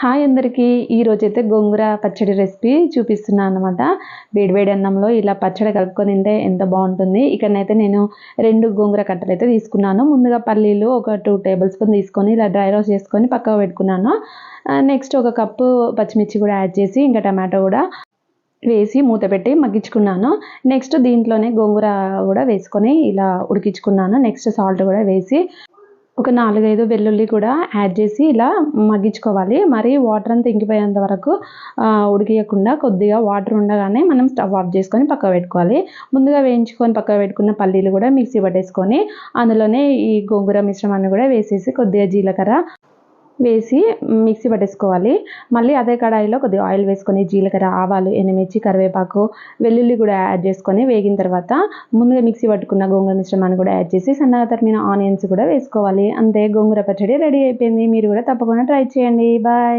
Hi అందరికీ. ఈరోజైతే గోంగూర పచ్చడి రెసిపీ చూపిస్తున్నాను అనమాట. వేడివేడి అన్నంలో ఇలా పచ్చడి కలుపుకొని తింటే ఎంత బాగుంటుంది. ఇక్కడనైతే నేను 2 గోంగూర కట్టలు అయితే తీసుకున్నాను. ముందుగా పల్లీలు ఒక 2 టేబుల్ స్పూన్ తీసుకొని ఇలా డ్రై రోస్ట్ చేసుకొని పక్కకు పెట్టుకున్నాను. నెక్స్ట్ ఒక కప్పు పచ్చిమిర్చి కూడా యాడ్ చేసి ఇంకా టమాటో కూడా వేసి మూత పెట్టి మగ్గించుకున్నాను. నెక్స్ట్ దీంట్లోనే గోంగూర కూడా వేసుకొని ఇలా ఉడికించుకున్నాను. నెక్స్ట్ సాల్ట్ కూడా వేసి ఒక 4, 5 వెల్లుల్లి కూడా యాడ్ చేసి ఇలా మగ్గించుకోవాలి. మరి వాటర్ అంతా ఇంకిపోయేంత వరకు ఉడికియకుండా కొద్దిగా వాటర్ ఉండగానే మనం స్టవ్ ఆఫ్ చేసుకొని పక్కకు పెట్టుకోవాలి. ముందుగా వేయించుకొని పక్కకు పెట్టుకున్న పల్లీలు కూడా మిక్సీ పట్టేసుకొని అందులోనే ఈ గోంగూర మిశ్రమాన్ని కూడా వేసేసి కొద్దిగా జీలకర్ర వేసి మిక్సీ పట్టేసుకోవాలి. మళ్ళీ అదే కడాయిలో కొద్దిగా ఆయిల్ వేసుకొని జీలకర్ర, ఆవాలు, ఎండుమిర్చి, కరివేపాకు, వెల్లుల్లి కూడా యాడ్ చేసుకొని వేగిన తర్వాత ముందుగా మిక్సీ పట్టుకున్న గోంగూర మిశ్రమాన్ని కూడా యాడ్ చేసి సన్నగా తరిమిన ఆనియన్స్ కూడా వేసుకోవాలి. అంతే, గోంగూర పచ్చడి రెడీ అయిపోయింది. మీరు కూడా తప్పకుండా ట్రై చేయండి. బాయ్.